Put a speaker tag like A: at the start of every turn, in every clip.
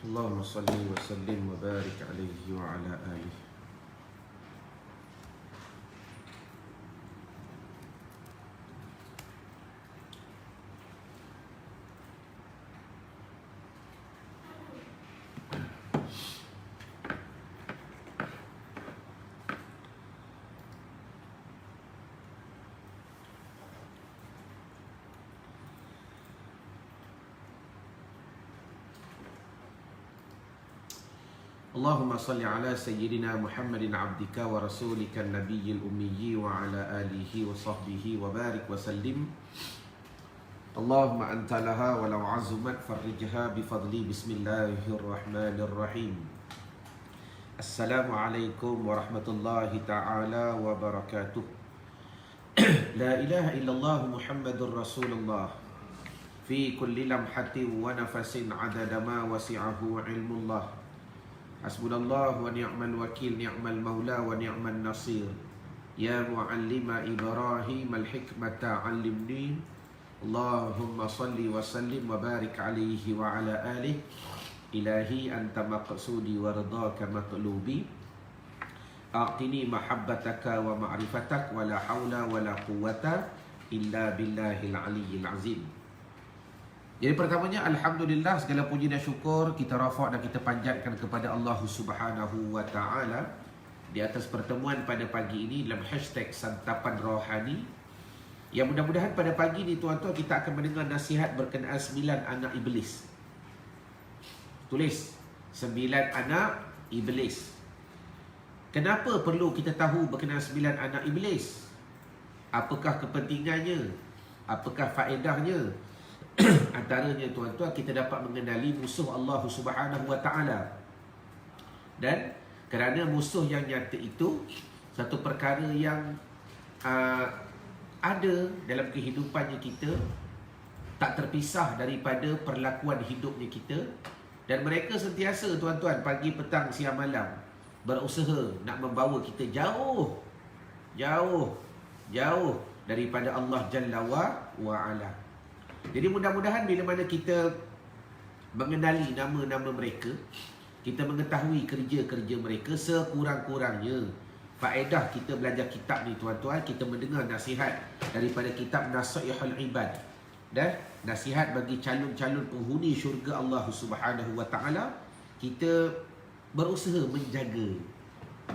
A: اللهم صل وسلم وبارك عليه وعلى آله. اللهم صل على سيدنا محمد عبدك ورسولك النبي الأمي وعلى آله وصحبه وبارك وسلم. اللهم أنت لها ولو عزمت فرجها بفضلي. بسم الله الرحمن الرحيم. السلام عليكم ورحمة الله تعالى وبركاته. لا إله إلا الله محمد رسول الله في كل لمحة ونفس عدد ما وسعه علم الله. Hasbunallah wa ni'mal wakil, ni'mal maula wa ni'mal nasir. Ya muallima Ibrahim al-hikmata 'allimni. Allahumma salli wa sallim wa barik alaihi wa ala alihi. Ilahi anta maqsudi wa ridhaka matlubi. A'tini mahabbataka wa ma'rifatak wa la hawla wa la quwwata illa billahil aliyyil azim. Jadi pertamanya, Alhamdulillah, segala puji dan syukur kita rafa' dan kita panjatkan kepada Allah Subhanahu wa ta'ala di atas pertemuan pada pagi ini dalam hashtag Santapan Rohani. Yang mudah-mudahan pada pagi ini tuan-tuan kita akan mendengar nasihat berkenaan 9 anak iblis. Tulis 9 anak iblis. Kenapa perlu kita tahu berkenaan 9 anak iblis? Apakah kepentingannya? Apakah faedahnya? Antaranya tuan-tuan, kita dapat mengenali musuh Allah Subhanahu wa ta'ala. Dan kerana musuh yang nyata itu satu perkara yang ada dalam kehidupannya kita, tak terpisah daripada perlakuan hidupnya kita. Dan mereka sentiasa tuan-tuan, pagi, petang, siang, malam berusaha nak membawa kita jauh daripada Allah Jalla wa Ala. Jadi mudah-mudahan bila mana kita mengenali nama-nama mereka, kita mengetahui kerja-kerja mereka, sekurang-kurangnya faedah kita belajar kitab ni tuan-tuan, kita mendengar nasihat daripada kitab Nasihatul Ibad dan nasihat bagi calon-calon penghuni syurga Allah Subhanahu wa ta'ala. Kita berusaha menjaga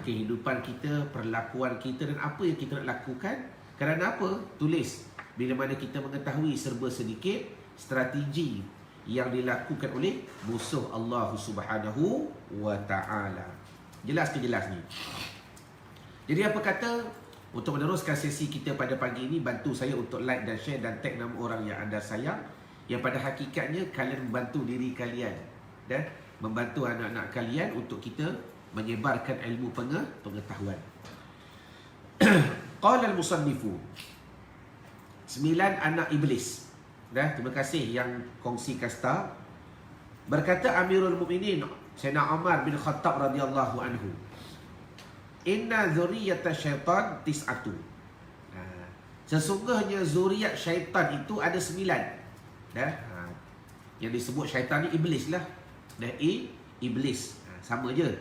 A: kehidupan kita, perlakuan kita dan apa yang kita nak lakukan. Kerana apa? Tulis. Bila mana kita mengetahui serba sedikit strategi yang dilakukan oleh musuh Allah Subhanahu wa ta'ala. Jelas ke jelas ni? Jadi apa kata, untuk meneruskan sesi kita pada pagi ini, bantu saya untuk like dan share dan tag nama orang yang anda sayang, yang pada hakikatnya kalian membantu diri kalian dan membantu anak-anak kalian untuk kita menyebarkan ilmu pengetahuan. Qala al-musannifu, 9 anak iblis. Terima kasih yang kongsi kasta. Berkata Amirul Mukminin Sayyidina Umar bin Khattab radhiyallahu anhu, inna zuriyata syaitan tis'atu. Sesungguhnya zuriat syaitan itu ada 9. Yang disebut syaitan ni iblis lah. Iblis. Sama je.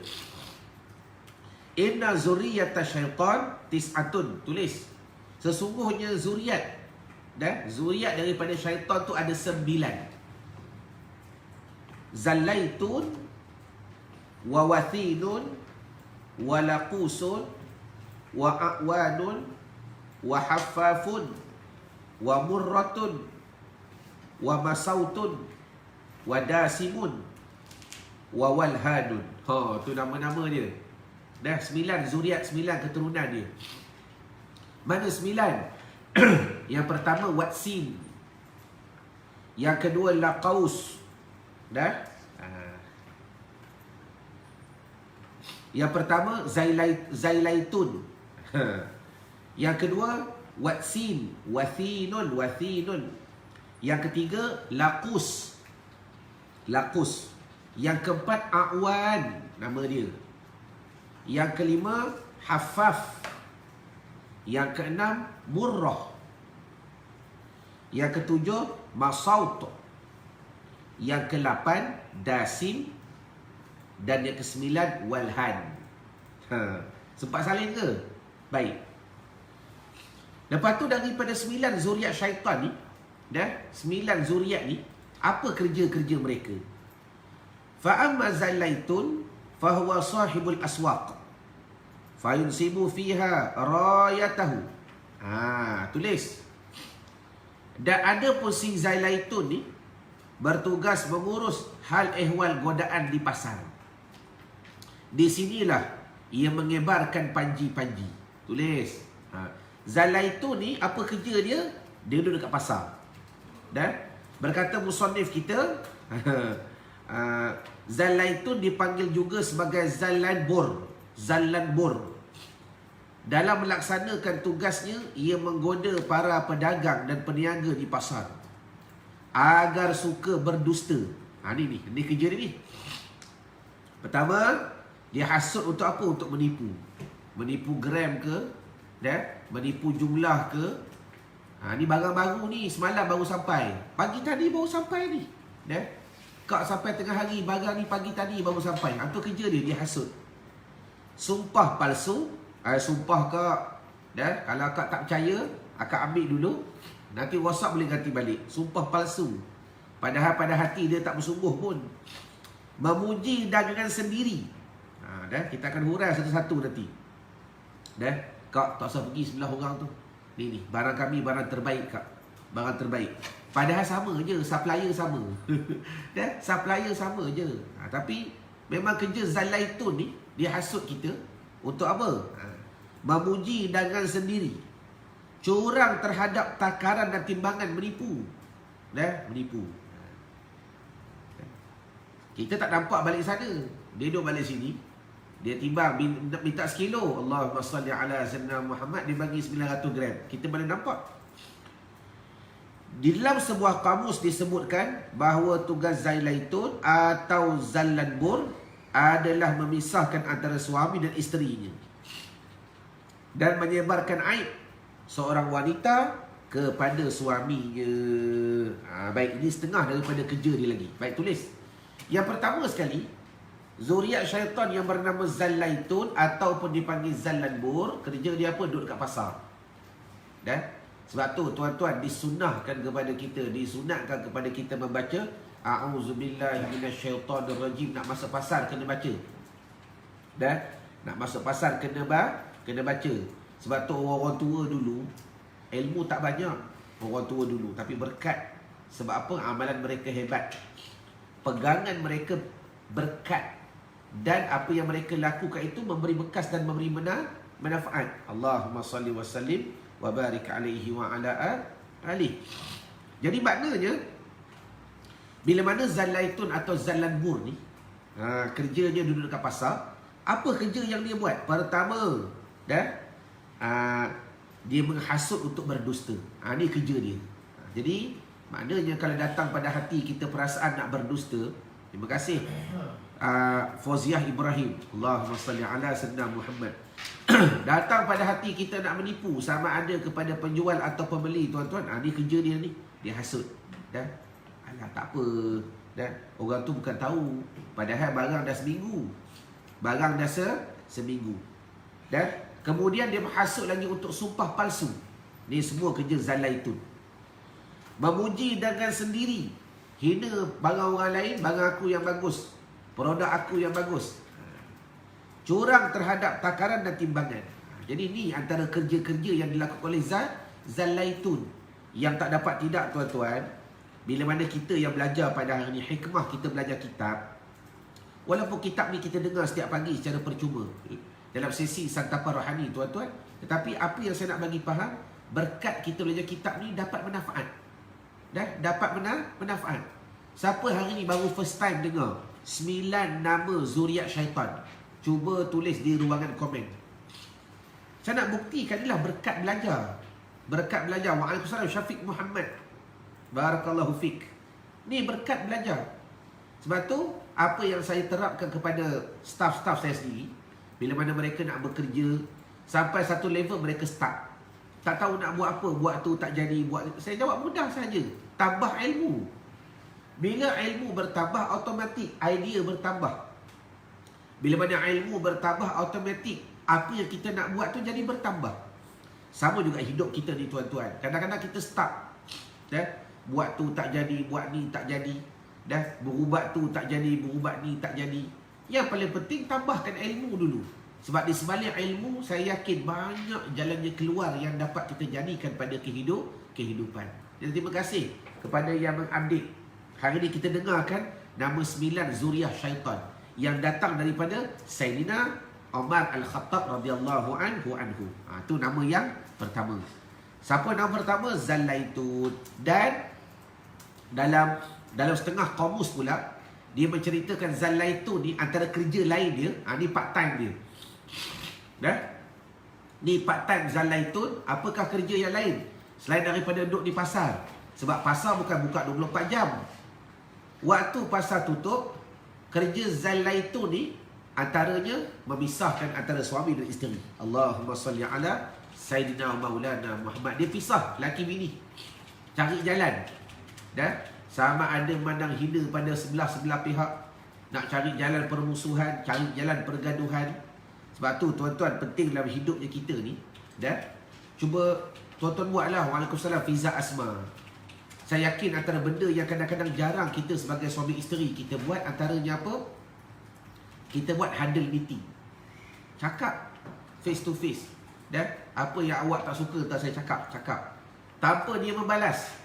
A: Inna zuriyata syaitan tis'atun. Tulis. Sesungguhnya zuriat daripada syaitan tu ada 9. Zallaitun wa wathinun wa laqusun wa a'wanun wa haffafun wa murratun wa masautun wa dasimun wa walhadun. Tu nama-nama dia. 9 zuriat, 9 keturunan dia. Mana 9? Yang pertama Watsin, yang kedua Laqaus, yang pertama Zailaitun, yang kedua Watsin, Wathinun, yang ketiga Laqus, yang keempat A'wan, nama dia, yang kelima Haffaf, yang keenam Murrah, yang ketujuh Masaut, yang ke-8 Dasim, Dan yang ke-9 walhan. Sempat salin ke? Baik. Lepas tu daripada 9 zuriat syaitan ni, 9 zuriat ni, apa kerja-kerja mereka? Fa amma zallaitun fahuwa sahibul aswaq fayunsibu fiha rayatahu. Tulis. Dan ada pun si Zailaitun ni bertugas mengurus hal ehwal godaan di pasar. Di sinilah ia mengebarkan panji-panji. Tulis. Zailaitun ni apa kerja dia? Dia duduk dekat pasar. Dan berkata musannif kita, Zailaitun dipanggil juga sebagai Zallanbur. Dalam melaksanakan tugasnya, ia menggoda para pedagang dan peniaga di pasar agar suka berdusta. Ni kerja dia ni. Pertama, dia hasut untuk apa? Untuk menipu. Menipu gram ke, menipu jumlah ke. Ni barang baru ni, semalam baru sampai. Pagi tadi baru sampai ni. Kak sampai tengah hari, barang ni pagi tadi baru sampai. Apa kerja dia? Dia hasut. Sumpah palsu. Sumpah kak, kalau akak tak percaya, akak ambil dulu, nanti WhatsApp boleh ganti balik. Sumpah palsu. Padahal pada hati dia tak bersungguh pun. Memuji dagangan sendiri. Kita akan hurai satu-satu nanti. Kak tak usah pergi sebelah orang tu. Ni barang kami barang terbaik kak. Barang terbaik. Padahal sama je, supplier sama. Supplier sama je. Tapi memang kerja Zailaitun ni, dia hasut kita untuk apa? Memuji dagangan sendiri. Curang terhadap takaran dan timbangan, menipu. Menipu. Kita tak nampak balik sana. Dia duduk balik sini. Dia timbang, minta sekilo. Allahumma salli ala sayyidina Muhammad. Dia bagi 900 gram. Kita boleh nampak. Di dalam sebuah kamus disebutkan bahawa tugas Zailaitun atau Zallanbur adalah memisahkan antara suami dan isterinya dan menyebarkan aib seorang wanita kepada suaminya. Baik, ini setengah daripada kerja dia lagi. Baik, tulis. Yang pertama sekali, zuriat syaitan yang bernama Zailaitun ataupun dipanggil Zallanbur, kerja dia apa? Duduk dekat pasar. Sebab tu tuan-tuan, disunahkan kepada kita, disunatkan kepada kita membaca A'udzubillahi minasyaitonirrajim. Nak masuk pasar kena baca. Nak masuk pasar kena baca. Sebab tu orang tua dulu ilmu tak banyak. Orang tua dulu, tapi berkat. Sebab apa? Amalan mereka hebat. Pegangan mereka berkat. Dan apa yang mereka lakukan itu memberi bekas dan memberi manfaat. Allahumma salli wa sallim wa barik alaihi wa ala alihi. Jadi maknanya, bila mana Zailaitun atau Zallanbur ni kerjanya duduk dekat pasar, apa kerja yang dia buat? Pertama, dia menghasut untuk berdusta. Ni kerja dia. Jadi maknanya kalau datang pada hati kita perasaan nak berdusta, terima kasih Fauziah Ibrahim, Allahumma salli ala sayyidina Muhammad. Datang pada hati kita nak menipu, sama ada kepada penjual atau pembeli, tuan-tuan, ni kerja dia ni. Dia hasut. Alah, tak apa. Orang tu bukan tahu. Padahal barang dah seminggu. Seminggu. Kemudian dia menghasut lagi untuk sumpah palsu. Ni semua kerja Zailaitun. Memuji dagangan sendiri. Hina barang orang lain, barang aku yang bagus. Produk aku yang bagus. Curang terhadap takaran dan timbangan. Jadi ni antara kerja-kerja yang dilakukan oleh Zailaitun. Yang tak dapat tidak, tuan-tuan, bila mana kita yang belajar pada hari ni, hikmah kita belajar kitab. Walaupun kitab ni kita dengar setiap pagi secara percuma dalam sesi santapan rohani, tuan-tuan, tetapi apa yang saya nak bagi faham, berkat kita belajar kitab ni dapat manfaat. Dapat manfaat. Siapa hari ni baru first time dengar 9 nama zuriat syaitan, cuba tulis di ruangan komen. Saya nak buktikan inilah berkat belajar. Berkat belajar. Waalaikumsalam Syafiq Muhammad. Barakallahu fik. Ni berkat belajar. Sebab tu, apa yang saya terapkan kepada staff-staff saya sendiri, bila mana mereka nak bekerja, sampai satu level mereka start. Tak tahu nak buat apa, buat tu tak jadi, buat. Saya jawab mudah saja. Tambah ilmu. Bila ilmu bertambah, automatik idea bertambah. Bila mana ilmu bertambah, automatik apa yang kita nak buat tu jadi bertambah. Sama juga hidup kita ni tuan-tuan. Kadang-kadang kita stuck. Buat tu tak jadi, buat ni tak jadi. Berubat tu tak jadi, berubat ni tak jadi. Yang paling penting tambahkan ilmu dulu. Sebab di sebalik ilmu, saya yakin banyak jalannya keluar yang dapat kita jadikan pada kehidupan. Jadi terima kasih kepada yang mengupdate. Hari ini kita dengarkan nama 9 zuriah syaitan yang datang daripada Sayyidina Umar Al-Khattab radhiyallahu anhu. Itu nama yang pertama. Siapa nama pertama? Zallaitun. Dan dalam setengah kamus pula, dia menceritakan Zallaitun ni antara kerja lain dia, ni part time dia. Ni part time Zallaitun. Apakah kerja yang lain selain daripada duduk di pasar? Sebab pasar bukan buka 24 jam. Waktu pasar tutup, kerja Zallaitun ni antaranya memisahkan antara suami dan isteri. Allahumma salli ala Sayyidina Maulana Muhammad. Dia pisah laki bini, cari jalan. Sama ada memandang hina pada sebelah pihak, nak cari jalan permusuhan, cari jalan pergaduhan. Sebab tu tuan-tuan, penting dalam hidupnya kita ni, cuba tuan-tuan buatlah. Waalaikumsalam Fiza Asma. Saya yakin antara benda yang kadang-kadang jarang kita sebagai suami isteri kita buat, antaranya apa? Kita buat huddle meeting. Cakap face to face. Apa yang awak tak suka tak saya cakap. Tanpa dia membalas.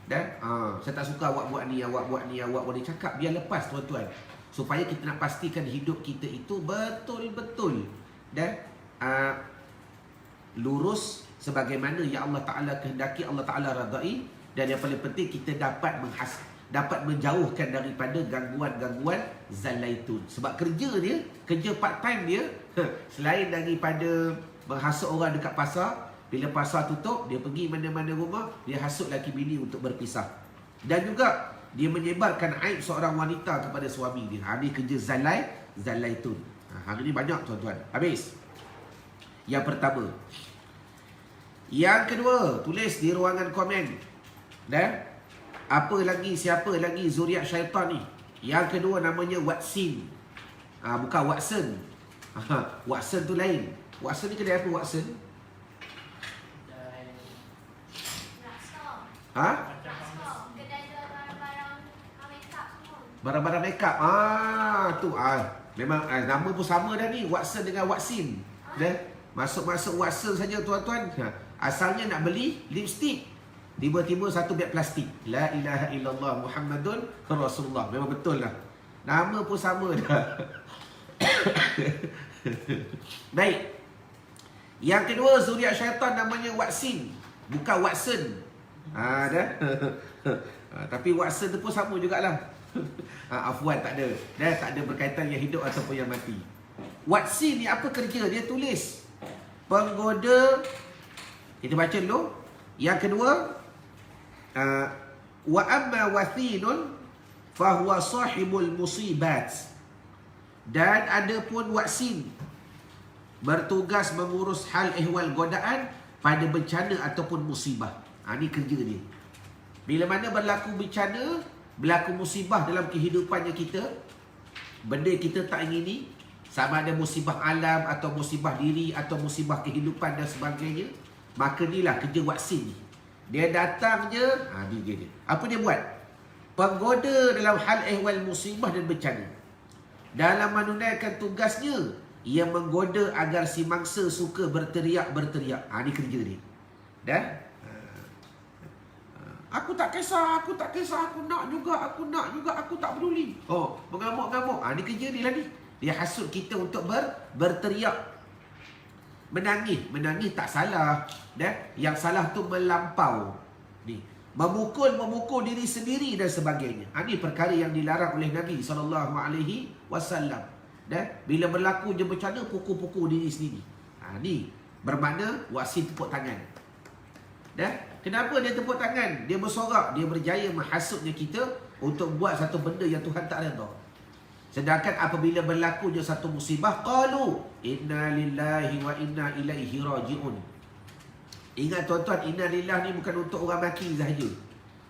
A: Saya tak suka awak buat ni, awak buat ni. Cakap biar lepas tuan-tuan. Supaya kita nak pastikan hidup kita itu betul-betul lurus sebagaimana yang Allah Ta'ala kehendaki, Allah Ta'ala radai. Dan yang paling penting, kita dapat menjauhkan daripada gangguan-gangguan Zallaitun. Sebab kerja part time dia, selain daripada menghasut orang dekat pasar, bila pasar tutup, dia pergi mana-mana rumah, dia hasut laki bini untuk berpisah. Dan juga dia menyebarkan aib seorang wanita kepada suami dia. Ini kerja Zallaitun. Hari ni banyak tuan-tuan. Habis. Yang pertama. Yang kedua, tulis di ruangan komen. Siapa lagi zuriat syaitan ni? Yang kedua namanya Watson. Bukan Watson. Watson tu lain. Watson ni kedai apa Watson? Barang-barang makeup. Tu memang nama pun sama dah ni. Watson dengan Watson. Masuk-masuk Watson saja tuan-tuan. Asalnya nak beli lipstick, tiba-tiba satu beg plastik. La ilaha illallah Muhammadun Rasulullah. Memang betul lah. Nama pun sama dah. Baik. Yang kedua zuriat syaitan namanya Watson. Bukan Watson. Tapi Watson tu pun sama jugalah. Afwan, tak ada. Tak ada berkaitan yang hidup ataupun yang mati. Watson ni apa kerja? Dia tulis penggoda. Kita baca dulu. Yang kedua, wa amma wathinun fahuwa sahibul musibat. Dan ada pun Watson, bertugas mengurus hal ehwal godaan pada bencana ataupun musibah. Ini kerja dia. Bila mana berlaku bencana, berlaku musibah dalam kehidupannya kita, benda kita tak ingini, sama ada musibah alam atau musibah diri atau musibah kehidupan dan sebagainya, maka inilah kerja Watson ni. Dia datang je, dia. Apa dia buat? Penggoda dalam hal ehwal musibah dan bencana. Dalam menunaikan tugasnya, ia menggoda agar si mangsa suka berteriak-berteriak. Ini kerja dia. Aku tak kisah, aku nak juga, aku tak peduli. Mengamuk-ngamuk. Ini kerja dia lah ni. Dia hasut kita untuk berteriak. Menangis tak salah. Yang salah tu melampau. Memukul diri sendiri dan sebagainya. Ini perkara yang dilarang oleh Nabi SAW. Bila berlaku je bencana, pukul-pukul diri sendiri. Ni bermakna Watson tepuk tangan. Kenapa dia tepuk tangan? Dia bersorak, dia berjaya menghasutnya kita untuk buat satu benda yang Tuhan tak redha. Sedangkan apabila berlakunya satu musibah, qalu inna lillahi wa inna ilaihi raji'un. Ingat tuan-tuan, inna lillah ni bukan untuk orang maki sahaja.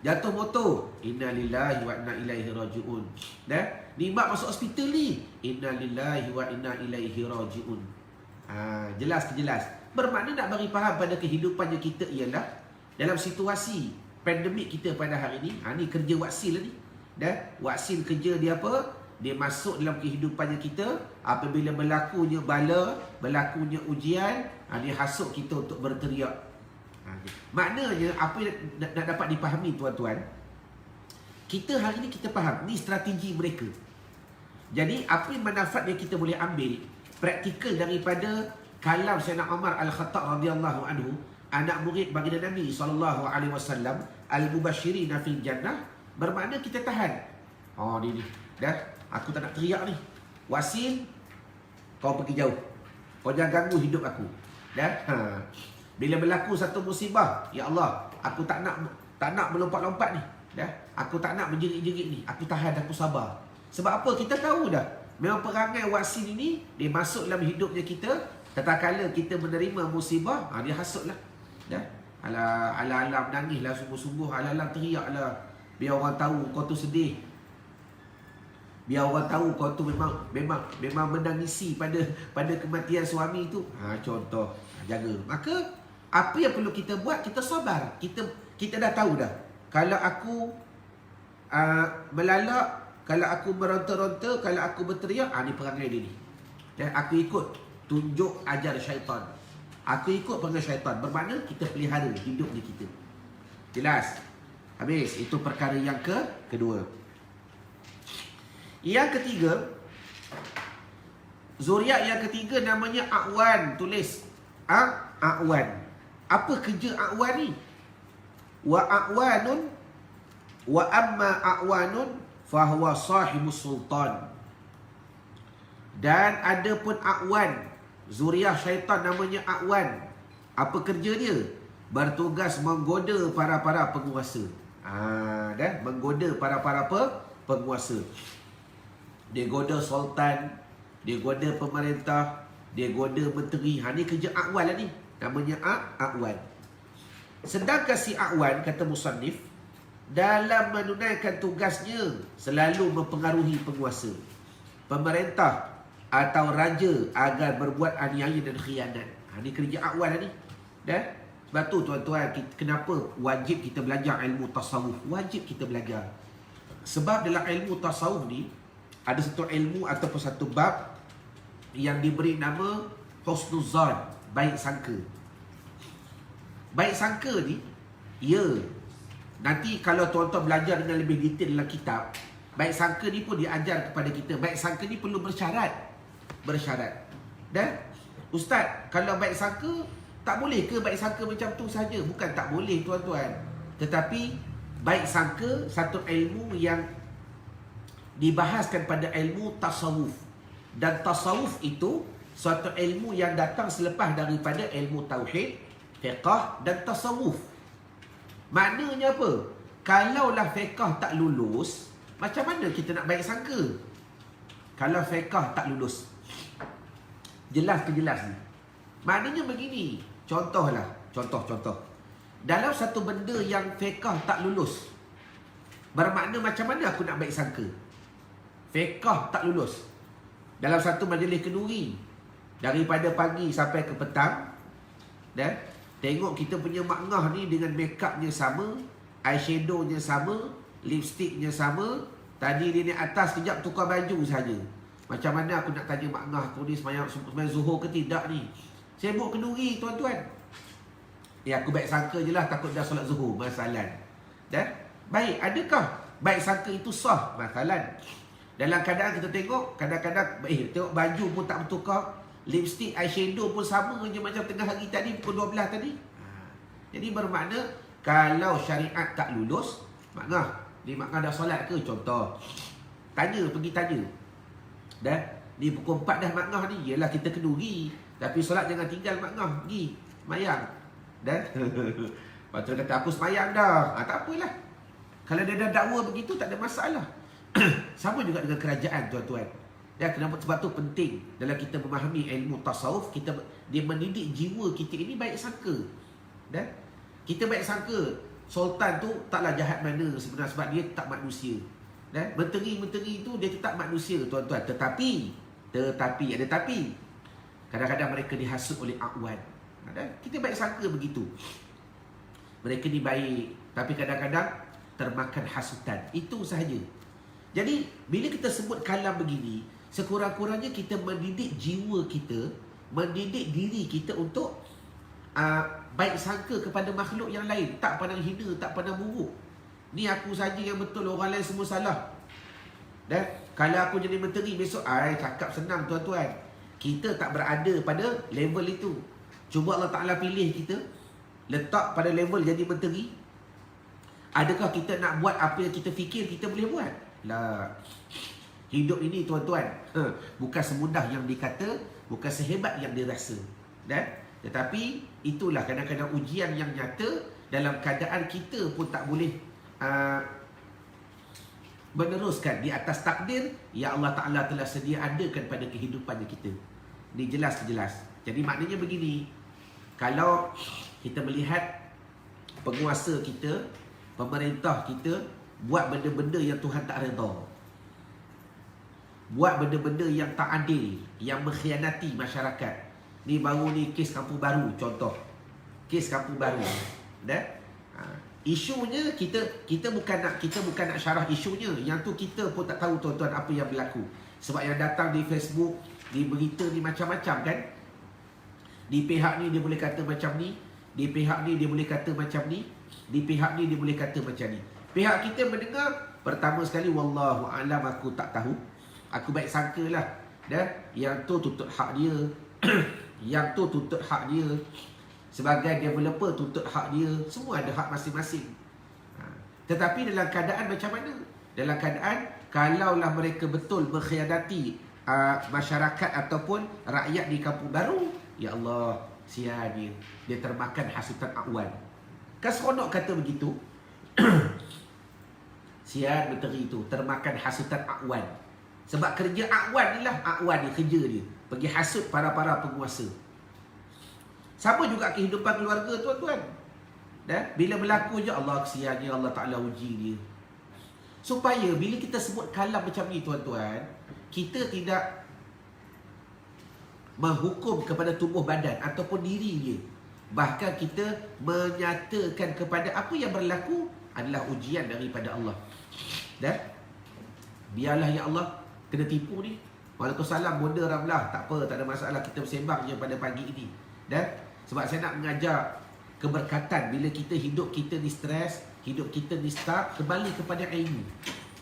A: Jatuh motor, innalillahi wa inna ilaihi raji'un. Dah, ni mak masuk hospital ni, innalillahi wa inna ilaihi raji'un. Jelas ke jelas? Bermakna nak bagi faham pada kehidupannya kita ialah dalam situasi pandemik kita pada hari ni, ni kerja Waksil lah ni. Dah, Waksil kerja dia apa? Dia masuk dalam kehidupannya kita apabila berlakunya bala, berlakunya ujian, dia hasut kita untuk berteriak. Maknanya apa yang nak dapat dipahami tuan-tuan, kita hari ni kita faham ni strategi mereka. Jadi apa yang manfaat yang kita boleh ambil praktikal daripada kalam Sayyidina Umar Al-Khattab radhiyallahu anhu, anak murid baginda Nabi SAW, al-mubasyirin fil jannah, bermakna kita tahan. Ni dah, aku tak nak teriak ni. Wasil, kau pergi jauh, kau jangan ganggu hidup aku. Dah. Bila berlaku satu musibah, ya Allah, aku tak nak melompat-lompat ni. Dah, aku tak nak menjerit-jerit ni. Aku tahan, aku sabar. Sebab apa? Kita tahu dah. Memang perangai Waksil ini dia masuk dalam hidupnya kita. Tatkala kita menerima musibah, dia hasutlah. Dah. Ala-ala menangislah sungguh-sungguh, ala-ala teriaklah. Biar orang tahu kau tu sedih. Biar orang tahu kau tu memang menangisi pada kematian suami tu. Contoh, jaga. Maka apa yang perlu kita buat? Kita sabar. Kita dah tahu dah. Kalau aku melalak, kalau aku meronta-ronta, kalau aku berteriak, ni perangai dia ni. Dan aku ikut tunjuk ajar syaitan. Aku ikut perangai syaitan. Bermakna kita pelihara hidupnya kita. Jelas? Habis. Itu perkara yang kedua. Yang ketiga, zuriat yang ketiga namanya A'wan. Tulis A'wan. Apa kerja A'wan ni? Wa a'wanun, wa amma a'wanun fahuwa sahibus sultan. Dan ada pun A'wan, zuriat syaitan namanya A'wan. Apa kerja dia? Bertugas menggoda para-para penguasa. Dan menggoda para-para penguasa. Dia goda sultan, dia goda pemerintah, dia goda menteri. Ni kerja A'wan lah ni. Namanya A'wan. Sedangkan si A'wan, kata musannif, dalam menunaikan tugasnya selalu mempengaruhi penguasa, pemerintah atau raja agar berbuat aniaya dan khianat. Ni kerja A'wan lah ni. Dah? Sebab tu tuan-tuan, kenapa wajib kita belajar ilmu tasawuf? Wajib kita belajar. Sebab dalam ilmu tasawuf ni ada satu ilmu ataupun satu bab yang diberi nama husnuzan, baik sangka. Baik sangka ni, nanti kalau tuan-tuan belajar dengan lebih detail dalam kitab, baik sangka ni pun diajar kepada kita. Baik sangka ni perlu bersyarat. Dan Ustaz, kalau baik sangka, tak boleh ke baik sangka macam tu saja? Bukan tak boleh tuan-tuan. Tetapi baik sangka satu ilmu yang dibahaskan pada ilmu tasawuf. Dan tasawuf itu suatu ilmu yang datang selepas daripada ilmu tauhid, fiqah dan tasawuf. Maknanya apa? Kalaulah fiqah tak lulus, macam mana kita nak baik sangka? Kalau fiqah tak lulus, jelas ke jelas ni? Maknanya begini. Contoh. Dalam satu benda yang fiqah tak lulus, bermakna macam mana aku nak baik sangka? Fiqah tak lulus. Dalam satu majlis kenduri, daripada pagi sampai ke petang, dan tengok kita punya makngah ni dengan make upnya sama, eyeshadownya sama, lipsticknya sama. Tadi dia ni atas kejap tukar baju saja. Macam mana aku nak tanya makngah aku ni semayang zuhur ke tidak ni? Sibuk kenduri tuan-tuan. Aku baik sangka je lah, takut dah solat zuhur. Masalah. Dan baik, adakah baik sangka itu sah? Masalah. Dalam keadaan kita tengok, kadang-kadang tengok baju pun tak bertukar, lipstick, eyeshadow pun sama je macam tengah hari tadi, pukul 12 tadi. Jadi bermakna kalau syariat tak lulus, makngah dah solat ke? Contoh, pergi tanya. Dah, ni pukul 4 dah makngah ni. Yelah kita kenduri, tapi solat jangan tinggal makngah, pergi semayang. Dan lepas tu kata aku semayang dah. Tak apalah. Kalau dia dah dakwa begitu tak ada masalah. Sama juga dengan kerajaan tuan-tuan. Dan kenapa? Sebab tu penting dalam kita memahami ilmu tasawuf, dia mendidik jiwa kita ini baik sangka. Dan kita baik sangka Sultan tu taklah jahat mana sebenarnya, sebab dia tak manusia. Menteri-menteri tu dia tetap manusia tuan-tuan. Tetapi ada tapi. Kadang-kadang mereka dihasut oleh A'wan. Kita baik sangka begitu. Mereka ni baik, tapi kadang-kadang termakan hasutan. Itu sahaja. Jadi bila kita sebut kalam begini, sekurang-kurangnya kita mendidik jiwa kita, mendidik diri kita untuk baik sangka kepada makhluk yang lain. Tak pandang hina, tak pandang buruk. Ni aku saja yang betul, orang lain semua salah. Dan kalau aku jadi menteri besok, cakap senang tuan-tuan. Kita tak berada pada level itu. Cuba Allah Ta'ala pilih kita, letak pada level jadi menteri. Adakah kita nak buat apa yang kita fikir kita boleh buat? Lah. Hidup ini tuan-tuan, bukan semudah yang dikata, bukan sehebat yang dirasa. Tetapi itulah kadang-kadang ujian yang nyata. Dalam keadaan kita pun tak boleh meneruskan di atas takdir yang Allah Ta'ala telah sedia adakan pada kehidupan kita. Ini jelas-jelas. Jadi maknanya begini, kalau kita melihat penguasa kita, pemerintah kita buat benda-benda yang Tuhan tak redha, buat benda-benda yang tak adil, yang mengkhianati masyarakat. Ni baru ni kes Kampung Baru, contoh. Kes Kampung Baru. Isunya kita bukan nak syarah isunya. Yang tu kita pun tak tahu tuan-tuan apa yang berlaku. Sebab yang datang di Facebook, di berita ni macam-macam kan. Di pihak ni dia boleh kata macam ni, di pihak ni dia boleh kata macam ni, di pihak ni dia boleh kata macam ni. Pihak kita mendengar, pertama sekali wallahu alam, aku tak tahu. Aku baik sangkalah yang tu tuntut hak dia. Yang tu tuntut hak dia. Sebagai developer tuntut hak dia. Semua ada hak masing-masing. Tetapi dalam keadaan macam mana? Dalam keadaan kalaulah mereka betul mengkhianati masyarakat ataupun rakyat di Kampung Baru, ya Allah, sial dia. Dia termakan hasutan A'wan. Kan seronok kata begitu. Sial menteri itu termakan hasutan A'wan. Sebab kerja A'wan ni lah, A'wan ni kerja dia pergi hasut para-para penguasa. Sama juga kehidupan keluarga tuan-tuan. Bila berlaku je, Allah kesiannya, Allah Ta'ala uji dia. Supaya bila kita sebut kalam macam ni tuan-tuan, kita tidak menghukum kepada tubuh badan ataupun diri dia. Bahkan kita menyatakan kepada apa yang berlaku adalah ujian daripada Allah. Dan biarlah ya Allah kena tipu ni. Waalaikumsalam Bonda Ramlah. Tak apa, tak ada masalah, kita bersembang je pada pagi ini. Dan sebab saya nak mengajar keberkatan bila kita hidup kita ni stres, hidup kita ni stuck, kembali kepada ilmu.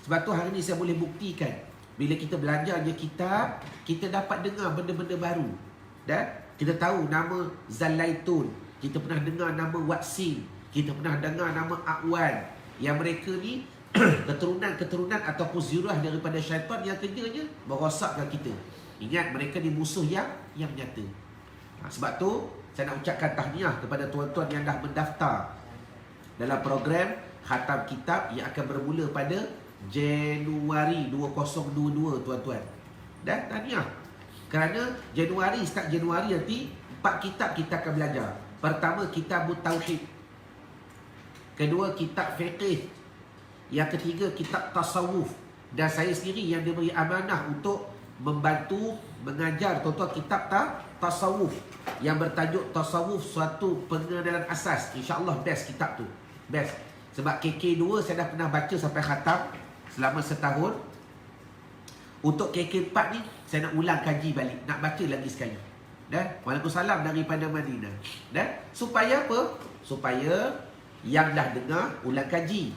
A: Sebab tu hari ni saya boleh buktikan, bila kita belajar je kitab, kita dapat dengar benda-benda baru. Dan kita tahu nama Zalaitun, kita pernah dengar nama Watsin, kita pernah dengar nama A'wan. Yang mereka ni keturunan-keturunan ataupun zurah daripada syaitan yang kerjanya merosakkan kita. Ingat, mereka ni musuh yang nyata. Sebab tu saya nak ucapkan tahniah kepada tuan-tuan yang dah mendaftar dalam program khatam kitab yang akan bermula pada Januari 2022 tuan-tuan. Dan tahniah, kerana start Januari nanti 4 kitab kita akan belajar. Pertama, kitab Tauhid. Kedua, kitab Fiqh. Yang ketiga, kitab Tasawuf. Dan saya sendiri yang diberi amanah untuk membantu mengajar tuan-tuan kitab Tasawuf yang bertajuk Tasawuf Suatu Pengenalan Asas. InsyaAllah best kitab tu. Best. Sebab KK2 saya dah pernah baca sampai khatam selama setahun. Untuk KK4 ni saya nak ulang kaji balik, nak baca lagi sekali. Dan waalaikumsalam daripada Madinah. Dan supaya apa? Supaya yang dah dengar ulang kaji.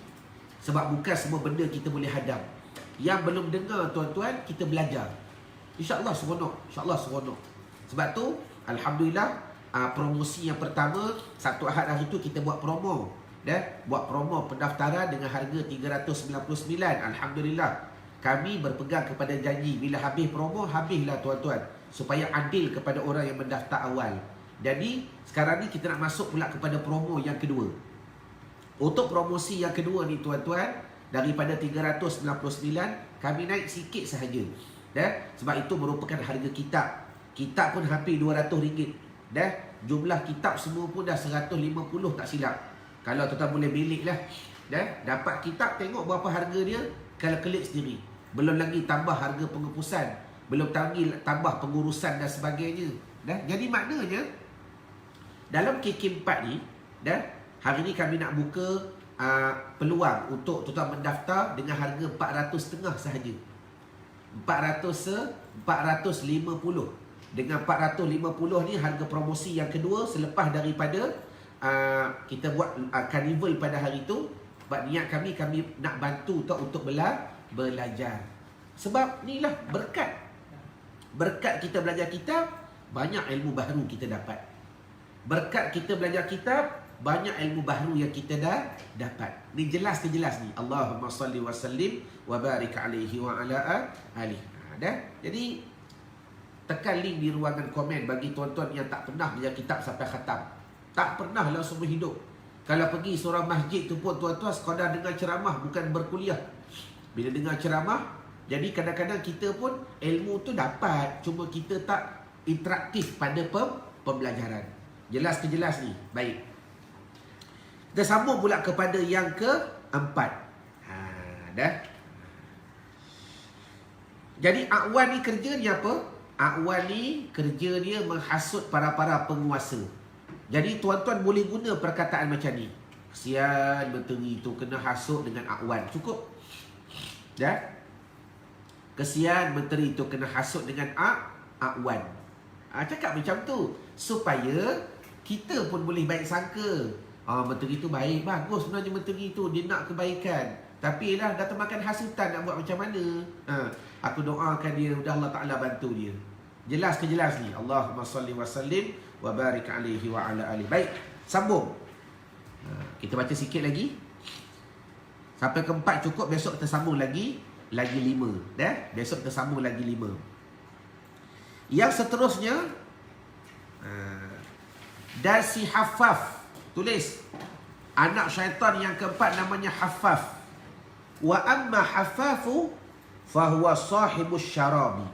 A: Sebab bukan semua benda kita boleh hadam. Yang belum dengar tuan-tuan, kita belajar. InsyaAllah seronok. InsyaAllah seronok. Sebab tu alhamdulillah, promosi yang pertama Sabtu Ahad hari tu kita buat promo. Dan buat promo pendaftaran dengan harga 399. Alhamdulillah. Kami berpegang kepada janji, bila habis promo, habislah tuan-tuan, supaya adil kepada orang yang mendaftar awal. Jadi sekarang ni kita nak masuk pula kepada promo yang kedua. Untuk promosi yang kedua ni tuan-tuan, daripada 399 kami naik sikit sahaja. Dan sebab itu merupakan harga kitab. Kitab pun hampir RM200. Dan jumlah kitab semua pun dah 150 tak silap. Kalau tuan-tuan boleh bilik lah, dapat kitab, tengok berapa harga dia, kalau klik sendiri. Belum lagi tambah harga penghapusan, belum lagi tambah pengurusan dan sebagainya. Jadi maknanya dalam KK4 ni, hari ni kami nak buka peluang untuk tuan-tuan mendaftar dengan harga 400.5 sahaja. 450. Dengan 450 ni harga promosi yang kedua selepas daripada kita buat carnival pada hari tu. Sebab niat kami nak bantu tau untuk belajar. Sebab inilah berkat kita belajar kitab, banyak ilmu baru kita dapat. Berkat kita belajar kitab, banyak ilmu baru yang kita dah dapat. Ni jelas ni. Allahumma salli wa sallim wa barik alaihi wa ala alihi. Jadi tekan link di ruangan komen bagi tuan-tuan yang tak pernah belajar kitab sampai khatam. Tak pernah lah seumur hidup. Kalau pergi seorang masjid tu pun tuan-tuan sekadar dengar ceramah, bukan berkuliah. Bila dengar ceramah, jadi kadang-kadang kita pun ilmu tu dapat, cuma kita tak interaktif pada pembelajaran. Jelas ni. Baik. Kita sambung pula kepada yang keempat. Jadi A'wan ni kerja ni apa? A'wan ni kerja dia menghasut para penguasa. Jadi tuan-tuan boleh guna perkataan macam ni. Kesian menteri tu kena hasut dengan A'wan. Cukup. Kesian menteri tu kena hasut dengan A'wan. Cakap macam tu supaya kita pun boleh baik sangka. Menteri tu baik, bagus sebenarnya menteri tu, dia nak kebaikan. Tapi lah dah termakan hasutan, nak buat macam mana? Aku doakan dia, mudah Allah Ta'ala bantu dia. Jelas ke jelas ni? Allahumma salli wa sallim wa barik alaihi wa ala alihi. Baik, sambung. Kita baca sikit lagi. Sampai keempat cukup, besok kita sambung lagi 5. Besok kita sambung lagi 5. Yang seterusnya, dan si Hafaf. Tulis. Anak syaitan yang keempat namanya Hafaf. Wa amma Hafafu fahuwa sahibus syarabi.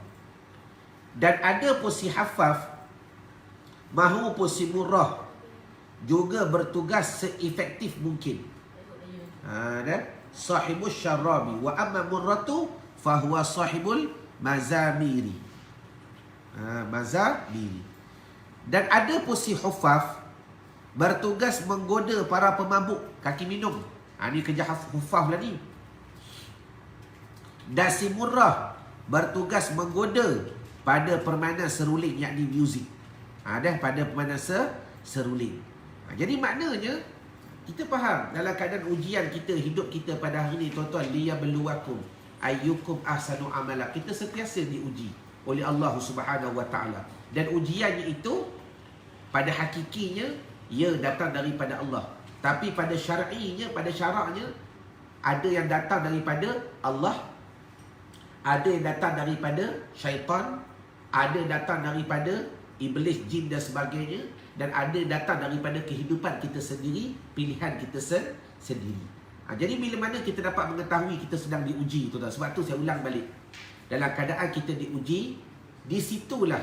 A: Dan ada pun si Hafaf, mahu pun si Murrah, juga bertugas seefektif mungkin. Sahibus syarabi. Wa amma Murratu fahuwa sahibul mazamiri. Mazamiri. Dan ada pun si Hufaf, bertugas menggoda para pemabuk, kaki minum. Ini kerja Hufaf lah ni. Dan si Murrah bertugas menggoda pada permainan seruling, yakni muzik. Pada permainan seruling. Jadi maknanya kita faham dalam keadaan ujian kita, hidup kita pada hari ini, tuan-tuan, liyabluwakum ayyukum ahsanu amala. Kita sentiasa diuji oleh Allah Subhanahu wa taala. Dan ujiannya itu pada hakikinya ia datang daripada Allah. Tapi pada syar'inya, pada syaraknya, ada yang datang daripada Allah, ada yang datang daripada syaitan, ada datang daripada iblis, jin dan sebagainya, dan ada datang daripada kehidupan kita sendiri, pilihan kita sendiri. Jadi bila mana kita dapat mengetahui kita sedang diuji, tuan-tuan. Sebab tu saya ulang balik. Dalam keadaan kita diuji, di situlah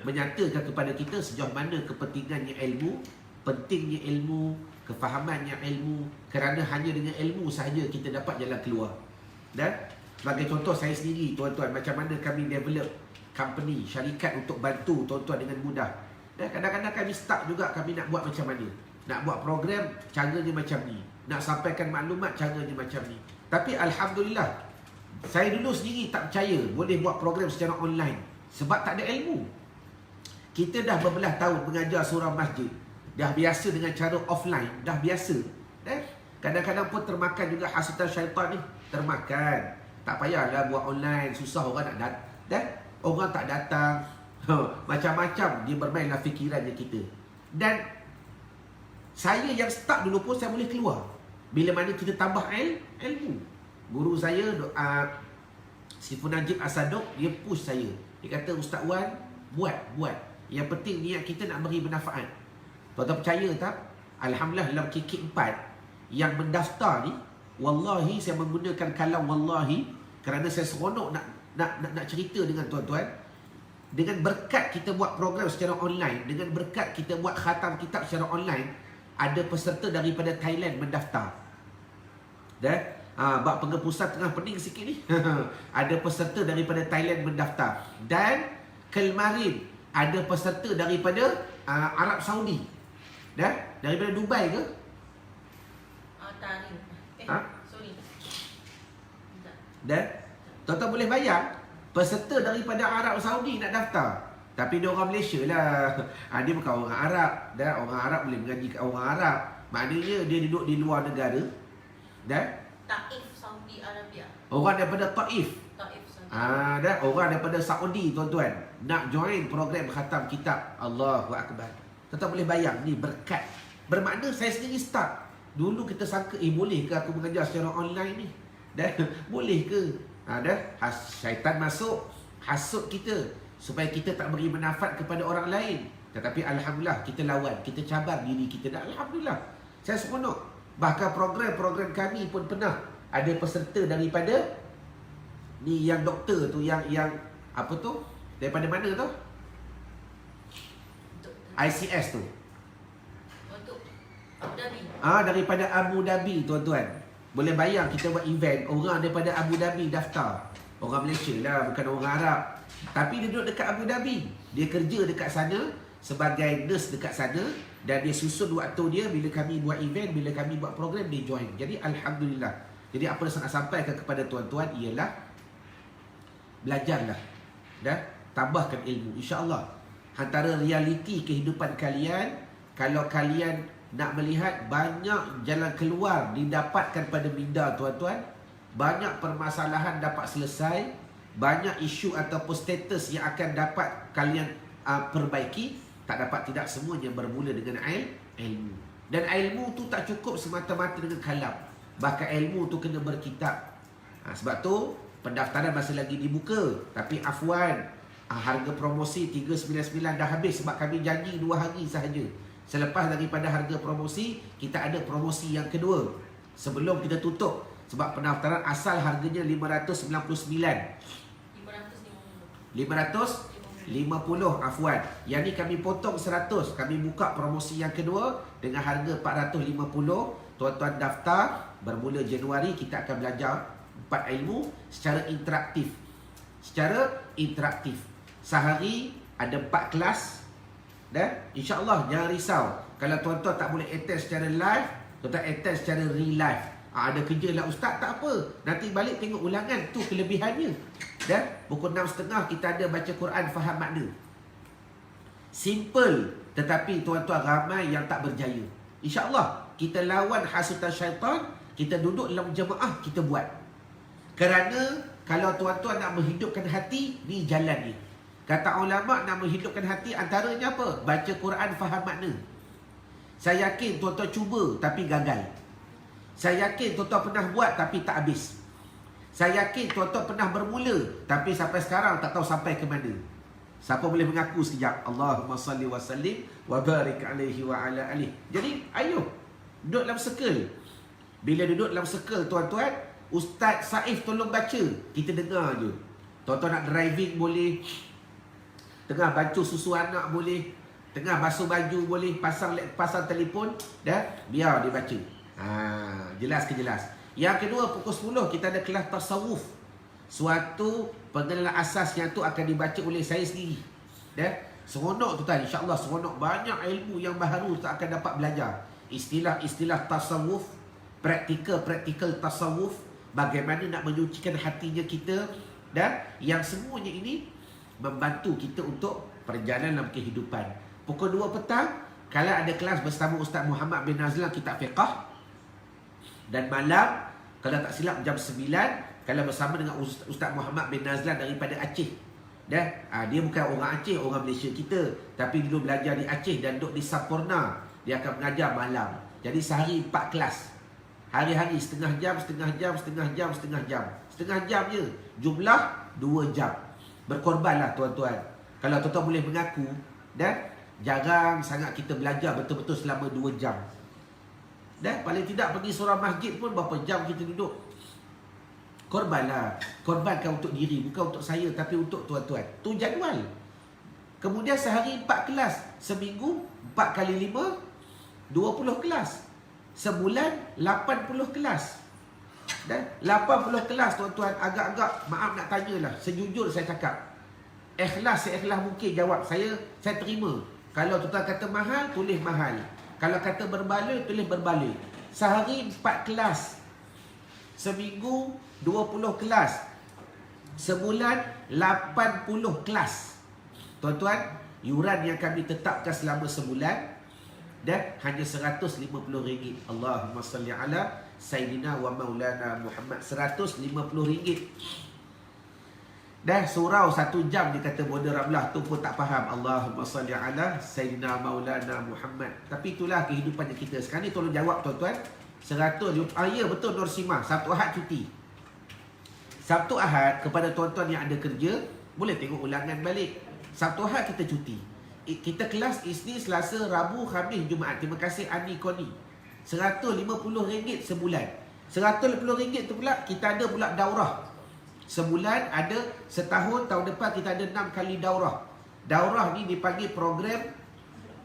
A: menyatakan kepada kita sejauh mana kepentingannya ilmu, pentingnya ilmu, kefahamannya ilmu. Kerana hanya dengan ilmu sahaja kita dapat jalan keluar. Dan sebagai contoh saya sendiri, tuan-tuan, macam mana kami develop company, syarikat untuk bantu tuan-tuan dengan mudah. Dan kadang-kadang kami start juga, kami nak buat macam mana. Nak buat program, caranya macam ni. Nak sampaikan maklumat, caranya macam ni. Tapi Alhamdulillah, saya dulu sendiri tak percaya boleh buat program secara online. Sebab tak ada ilmu. Kita dah berbelah tahun mengajar seorang masjid. Dah biasa dengan cara offline. Dah biasa. Kadang-kadang pun termakan juga hasutan syaitan ni. Termakan. Tak payahlah buat online. Susah orang nak datang. Orang tak datang. Macam-macam dia bermainlah fikirannya kita. Dan saya yang start dulu pun saya boleh keluar. Bila mana kita tambah ilmu. Guru saya, Sifu Najib Asadok, dia push saya. Dia kata, Ustaz Wan, buat. Yang penting niat kita nak beri bermanfaat. Tuan-tuan percaya tak? Alhamdulillah dalam KK4 yang mendaftar ni, wallahi saya menggunakan kalam wallahi kerana saya seronok nak cerita dengan tuan-tuan. Dengan berkat kita buat program secara online, dengan berkat kita buat khatam kitab secara online, ada peserta daripada Thailand mendaftar. Bab pengepusan tengah pening sikit ni. Ada peserta daripada Thailand mendaftar. Dan kemarin ada peserta daripada Arab Saudi. Daripada Dubai ke?
B: Sorry.
A: Tuan-tuan boleh bayang, peserta daripada Arab Saudi nak daftar. Tapi dia orang Malaysia lah. Dia bukan orang Arab. Orang Arab boleh mengaji kat orang Arab. Maknanya dia duduk di luar negara.
B: Taif, Saudi Arabia.
A: Orang daripada Taif.
B: Saudi.
A: Orang daripada Saudi, tuan-tuan, nak join program khatam kitab. Allahu Akbar. Tuan-tuan boleh bayang, ni berkat. Bermakna saya sendiri start. Dulu kita sangka, boleh ke aku mengajar secara online ni? Boleh ke? Syaitan masuk, hasut kita, supaya kita tak beri manfaat kepada orang lain. Tetapi Alhamdulillah, kita lawan, kita cabar diri kita. Dan Alhamdulillah, saya seronok. Bahkan program-program kami pun pernah ada peserta daripada ni, yang doktor tu, yang apa tu? Daripada mana tu? ICS tu.
B: Untuk Abu Dhabi.
A: Daripada Abu Dhabi, tuan-tuan. Boleh bayang kita buat event, orang daripada Abu Dhabi daftar. Orang Malaysia lah, bukan orang Arab. Tapi dia duduk dekat Abu Dhabi. Dia kerja dekat sana sebagai nurse dekat sana. Dan dia susun waktu dia bila kami buat event, bila kami buat program, dia join. Jadi Alhamdulillah. Jadi apa yang saya nak sampaikan kepada tuan-tuan ialah belajarlah. Tambahkan ilmu. InsyaAllah, antara realiti kehidupan kalian, kalau kalian nak melihat banyak jalan keluar didapatkan pada minda, tuan-tuan. Banyak permasalahan dapat selesai. Banyak isu ataupun status yang akan dapat kalian perbaiki. Tak dapat tidak, semuanya bermula dengan ilmu. Dan ilmu tu tak cukup semata-mata dengan kalam. Bahkan ilmu tu kena berkitab. Sebab tu pendaftaran masih lagi dibuka. Tapi afwan, harga promosi 399 dah habis. Sebab kami janji 2 hari sahaja. Selepas daripada harga promosi, kita ada promosi yang kedua sebelum kita tutup. Sebab pendaftaran asal harganya 599. 550, afwan. Yang ni kami potong 100. Kami buka promosi yang kedua dengan harga 450. Tuan-tuan daftar, bermula Januari kita akan belajar 4 ilmu secara interaktif. Sehari ada 4 kelas. InsyaAllah jangan risau. Kalau tuan-tuan tak boleh attend secara live, tuan-tuan attend secara real live. Ada kerja lah ustaz, tak apa. Nanti balik tengok ulangan, tu kelebihannya. Pukul 6.30 kita ada baca Quran faham makna. Simple, tetapi tuan-tuan ramai yang tak berjaya. InsyaAllah kita lawan hasutan syaitan. Kita duduk dalam jemaah, kita buat. Kerana kalau tuan-tuan nak menghidupkan hati, ni jalan ni. Kata ulama, nak menghidupkan hati antaranya apa? Baca Quran faham makna. Saya yakin tuan-tuan cuba tapi gagal. Saya yakin tuan-tuan pernah buat tapi tak habis. Saya yakin tuan-tuan pernah bermula tapi sampai sekarang tak tahu sampai ke mana. Siapa boleh mengaku sekejap? Allahumma salli wa sallim wa barik alaihi wa ala alihi. Jadi ayo duduk dalam circle. Bila duduk dalam circle, tuan-tuan, Ustaz Saif tolong baca, kita dengar je. Tuan-tuan nak driving boleh, tengah basuh susu anak boleh, tengah basuh baju boleh, pasang telefon, biar dia baca. Jelas ke jelas? Yang kedua, pukul 10 kita ada kelas tasawuf. Suatu pengenalan asas yang tu akan dibaca oleh saya sendiri. Seronok tu tadi, insyaAllah seronok. Banyak ilmu yang baru tak akan dapat belajar. Istilah-istilah tasawuf, praktikal tasawuf, bagaimana nak menyucikan hatinya kita, dan yang semuanya ini membantu kita untuk perjalanan dalam kehidupan. Pukul 2 petang, kalau ada kelas bersama Ustaz Muhammad bin Nazlan kitab fiqah. Dan malam, kalau tak silap jam 9, kalau bersama dengan Ustaz Muhammad bin Nazlan daripada Aceh. Dia bukan orang Aceh, orang Malaysia kita, tapi dulu belajar di Aceh dan duduk di Sampurna. Dia akan mengajar malam. Jadi sehari 4 kelas. Hari-hari setengah jam je. Jumlah 2 jam. Berkorbanlah tuan-tuan. Kalau tuan-tuan boleh mengaku, dan jarang sangat kita belajar betul-betul selama 2 jam. Paling tidak pergi surau masjid pun berapa jam kita duduk. Korbanlah. Korbankan untuk diri, bukan untuk saya, tapi untuk tuan-tuan. Tu jadual. Kemudian sehari 4 kelas. Seminggu 4 kali 5, 20 kelas. Sebulan 80 kelas. Dan 80 kelas tuan-tuan, agak-agak maaf nak tanyalah, sejujur saya cakap. Ikhlas seikhlas mungkin jawab saya terima. Kalau tuan-tuan kata mahal, tulis mahal. Kalau kata berbaloi, tulis berbaloi. Sehari 4 kelas. Seminggu 20 kelas. Sebulan 80 kelas. Tuan-tuan, yuran yang kami tetapkan selama sebulan dan hanya RM150. Allahumma salli ala Sayyidina wa maulana Muhammad. RM150. Dah surau 1 jam dia kata Border Ramlah tu pun tak faham. Allahumma salli ala Sayyidina maulana Muhammad. Tapi itulah kehidupannya kita. Sekarang ni tolong jawab tuan-tuan. 100. Ya betul Nur Simah. Sabtu Ahad cuti. Sabtu Ahad kepada tuan-tuan yang ada kerja, boleh tengok ulangan balik. Sabtu Ahad kita cuti. Kita kelas Isnin, Selasa, Rabu, Khamis, Jumaat. Terima kasih Ani Koni. RM150 sebulan. RM150 tu pula kita ada pula daurah. Sebulan ada, setahun, tahun depan kita ada 6 kali daurah. Daurah ni dipanggil program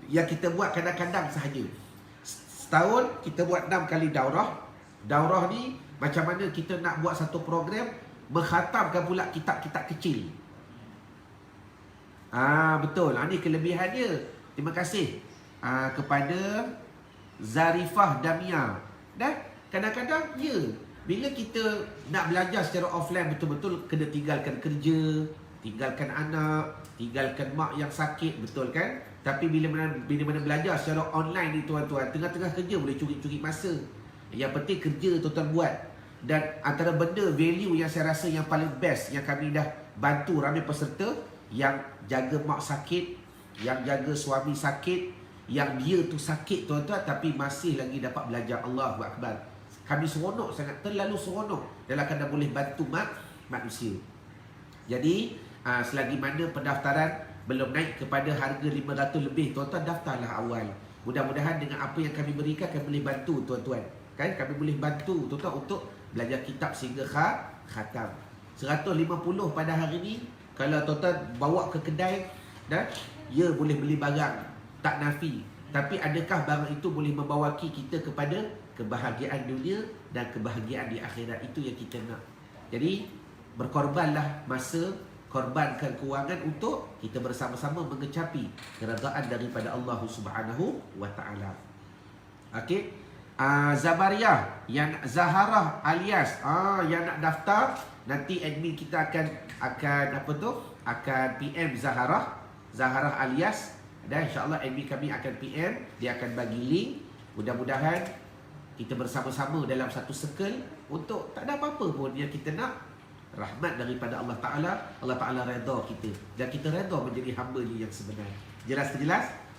A: yang kita buat kadang-kadang sahaja. Setahun kita buat 6 kali daurah. Daurah ni macam mana kita nak buat satu program, mengkhatamkan pula kitab-kitab kecil. Betul. Ini kelebihan dia. Terima kasih kepada Zarifah Damia. Dan kadang-kadang bila kita nak belajar secara offline betul-betul kena tinggalkan kerja, tinggalkan anak, tinggalkan mak yang sakit, betul kan? Tapi bila mana belajar secara online ni tuan-tuan, tengah-tengah kerja boleh curi-curi masa. Yang penting kerja tuan-tuan buat. Dan antara benda value yang saya rasa yang paling best yang kami dah bantu ramai peserta, yang jaga mak sakit, yang jaga suami sakit, yang dia tu sakit tuan-tuan tapi masih lagi dapat belajar. Allahu Akbar. Kami seronok sangat, terlalu seronok dalam keadaan boleh bantu manusia. Jadi selagi mana pendaftaran belum naik kepada harga 500 lebih, tuan-tuan daftarlah awal. Mudah-mudahan dengan apa yang kami berikan kami boleh bantu tuan-tuan. Kan kami boleh bantu tuan-tuan untuk belajar kitab sehingga khatam. 150 pada hari ni. Kalau tuan-tuan bawa ke kedai, dan boleh beli barang, tak nafi. Tapi adakah barang itu boleh membawa kita kepada kebahagiaan dunia dan kebahagiaan di akhirat? Itu yang kita nak. Jadi berkorbanlah masa, korbankan kewangan untuk kita bersama-sama mengecapi keredaan daripada Allah Subhanahu wa taala. Okey. Zabariyah yang Zaharah alias yang nak daftar, nanti admin kita akan PM Zaharah alias, dan insya-Allah admin kami akan PM, dia akan bagi link. Mudah-mudahan kita bersama-sama dalam satu circle untuk tak ada apa-apa pun yang kita nak rahmat daripada Allah Ta'ala. Allah Ta'ala redha kita dan kita redha menjadi hamba-Nya yang sebenar. Jelas?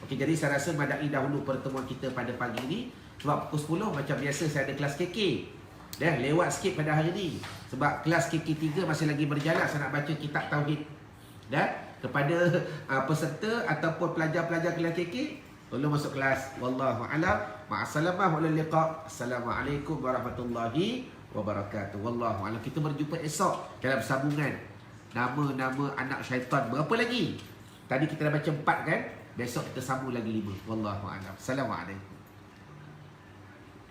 A: Okey, jadi saya rasa madai dahulu pertemuan kita pada pagi ini. Sebab pukul 10 macam biasa saya ada kelas KK. Dah lewat sikit pada hari ni. Sebab kelas KK 3 masih lagi berjalan. Saya nak baca kitab Tauhid. Dan kepada peserta ataupun pelajar-pelajar kelas KK, tolong masuk kelas. Wallahu a'lam. Ma'assalamah wa liqa. Assalamualaikum warahmatullahi wabarakatuh. Wallahu a'lam. Kita berjumpa esok dalam sambungan nama-nama anak syaitan. Berapa lagi? Tadi kita dah baca 4 kan? Besok kita sambung lagi 5. Wallahu a'lam. Assalamualaikum.